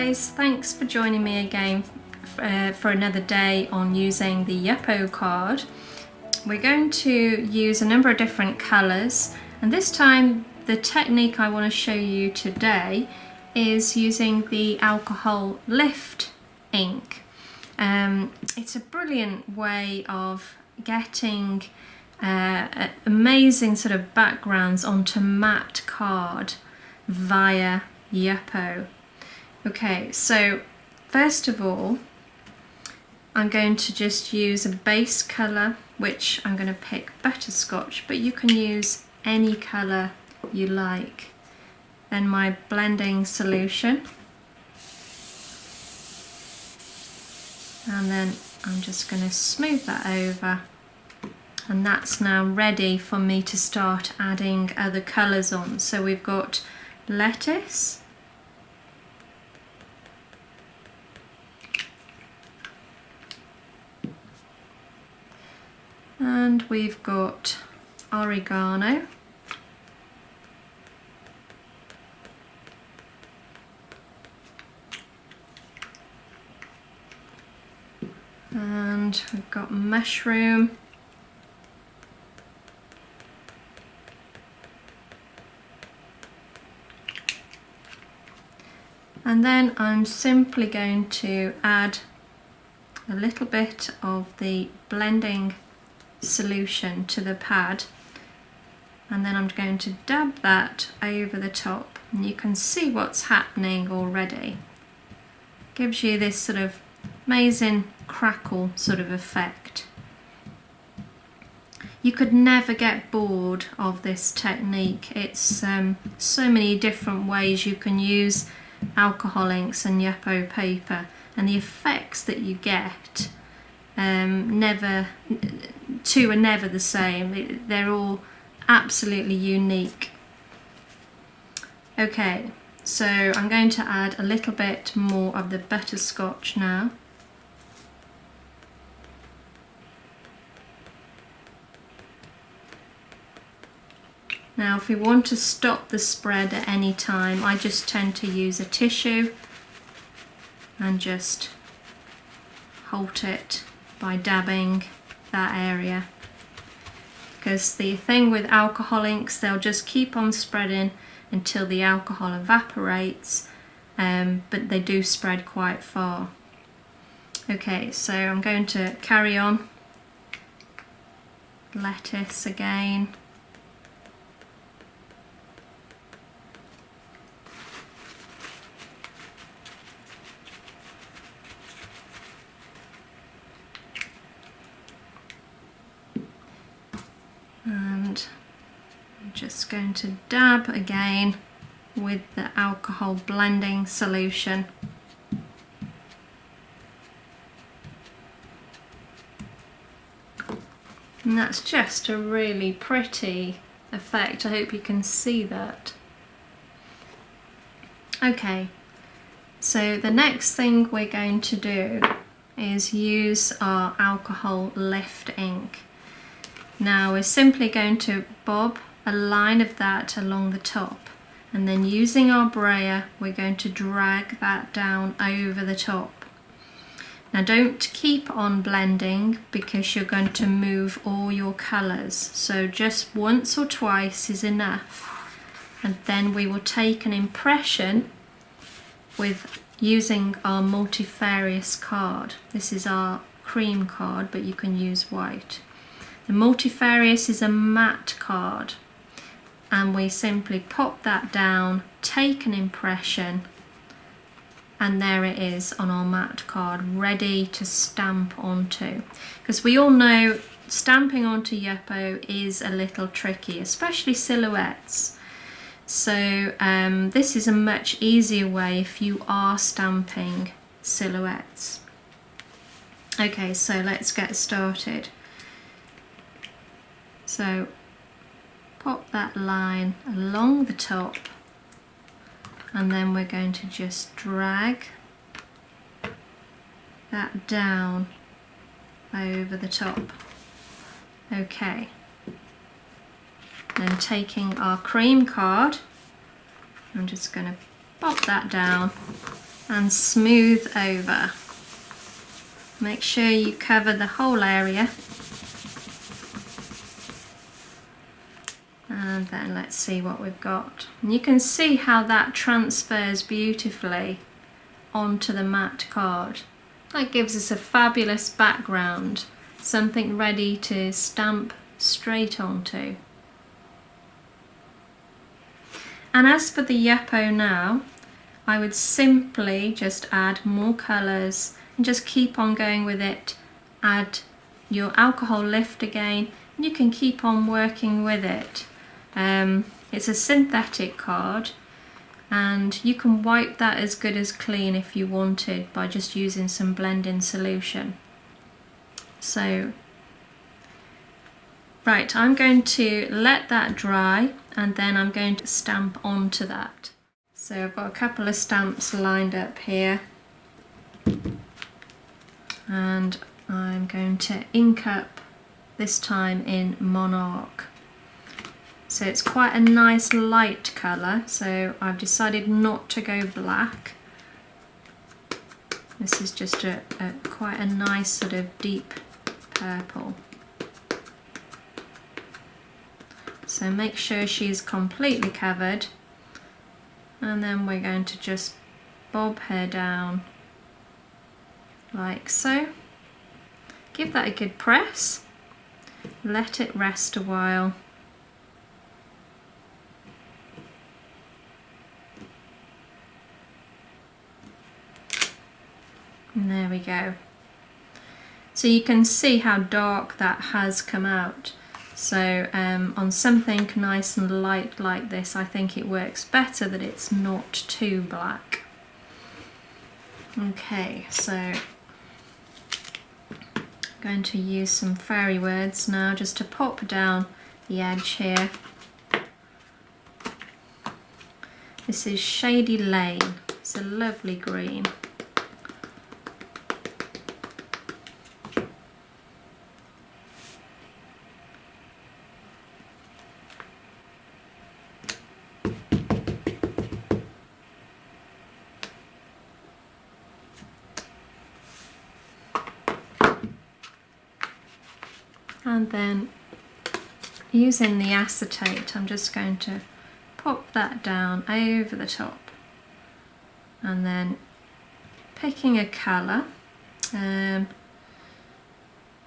guys, thanks for joining me again for another day on using the Yupo card. We're going to use a number of different colours, and this time the technique I want to show you today is using the alcohol lift ink. It's a brilliant way of getting amazing sort of backgrounds onto matte card via Yupo. Okay, so first of all, I'm going to just use a base colour, which I'm going to pick butterscotch, but you can use any colour you like. Then my blending solution, and then I'm just going to smooth that over, and that's now ready for me to start adding other colours on. So we've got lettuce, and we've got oregano, and we've got mushroom, and then I'm simply going to add a little bit of the blending solution to the pad, and then I'm going to dab that over the top, and you can see what's happening already. Gives you this sort of amazing crackle sort of effect. You could never get bored of this technique. It's so many different ways you can use alcohol inks and Yupo paper, and the effects that you get two are never the same. They're all absolutely unique. Okay, so I'm going to add a little bit more of the butterscotch now. Now if you want to stop the spread at any time, I just tend to use a tissue and just halt it by dabbing that area, because the thing with alcohol inks, they'll just keep on spreading until the alcohol evaporates, but they do spread quite far. Okay, so I'm going to carry on. Lettuce again. And I'm just going to dab again with the alcohol blending solution. And that's just a really pretty effect. I hope you can see that. Okay, so the next thing we're going to do is use our alcohol lift ink. Now we're simply going to bob a line of that along the top, and then using our brayer we're going to drag that down over the top. Now don't keep on blending, because you're going to move all your colours, so just once or twice is enough, and then we will take an impression with using our Multifarious card. This is our cream card, but you can use white. The Multifarious is a matte card, and we simply pop that down, take an impression, and there it is on our matte card, ready to stamp onto. Because we all know stamping onto Yupo is a little tricky, especially silhouettes. So this is a much easier way if you are stamping silhouettes. Okay, so let's get started. So pop that line along the top, and then we're going to just drag that down over the top. Okay, then taking our cream card, I'm just going to pop that down and smooth over. Make sure you cover the whole area. And then let's see what we've got. And you can see how that transfers beautifully onto the matte card. That gives us a fabulous background, something ready to stamp straight onto. And as for the Yupo now, I would simply just add more colours and just keep on going with it. Add your alcohol lift again, and you can keep on working with it. It's a synthetic card, and you can wipe that as good as clean if you wanted by just using some blending solution. So, right, I'm going to let that dry and then I'm going to stamp onto that. So I've got a couple of stamps lined up here, and I'm going to ink up this time in Monarch. So it's quite a nice light colour, so I've decided not to go black. This is just quite a nice sort of deep purple. So make sure she's completely covered, and then we're going to just bob her down like so. Give that a good press, let it rest a while. And there we go. So you can see how dark that has come out. So on something nice and light like this, I think it works better that it's not too black. Okay, so I'm going to use some fairy words now just to pop down the edge here. This is Shady Lane. It's a lovely green. And then using the acetate, I'm just going to pop that down over the top, and then picking a colour.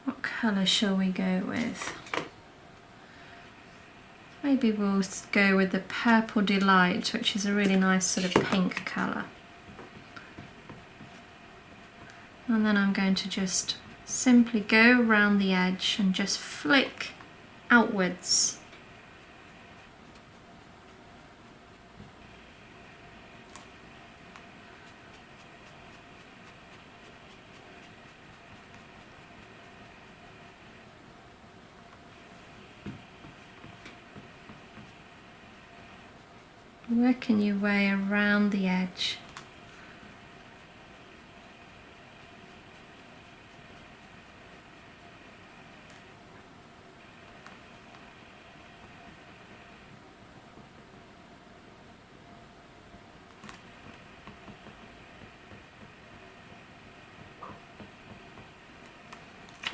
What colour shall we go with? Maybe we'll go with the Purple Delight, which is a really nice sort of pink colour. And then I'm going to just simply go around the edge and just flick outwards. Working your way around the edge.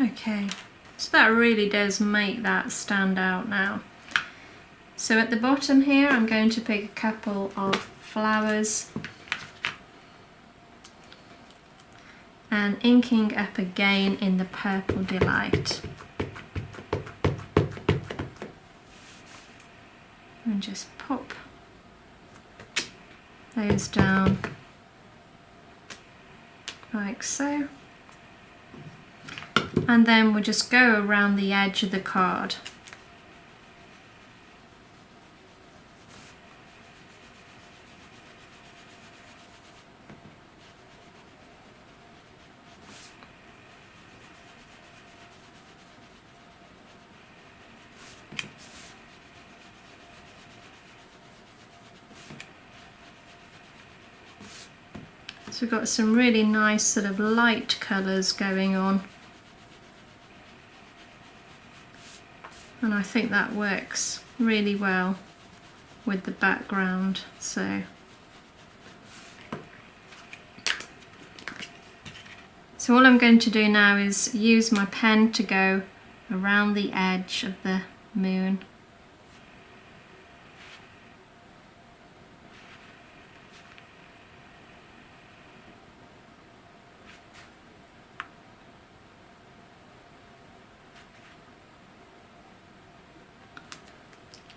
Okay, so that really does make that stand out now. So at the bottom here, I'm going to pick a couple of flowers and inking up again in the Purple Delight. And just pop those down like so. And then we'll just go around the edge of the card. So we've got some really nice sort of light colours going on. And I think that works really well with the background. So So all I'm going to do now is use my pen to go around the edge of the moon.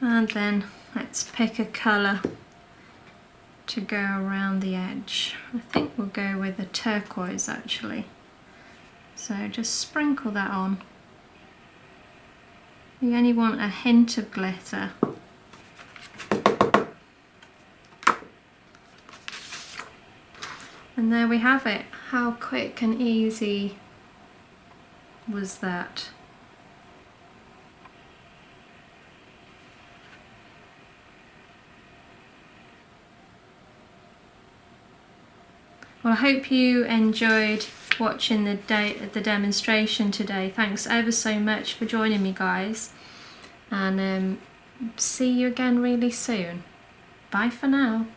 And then let's pick a colour to go around the edge. I think we'll go with a turquoise actually. So just sprinkle that on. You only want a hint of glitter. And there we have it. How quick and easy was that? Well, I hope you enjoyed watching the demonstration today. Thanks ever so much for joining me, guys, and see you again really soon. Bye for now.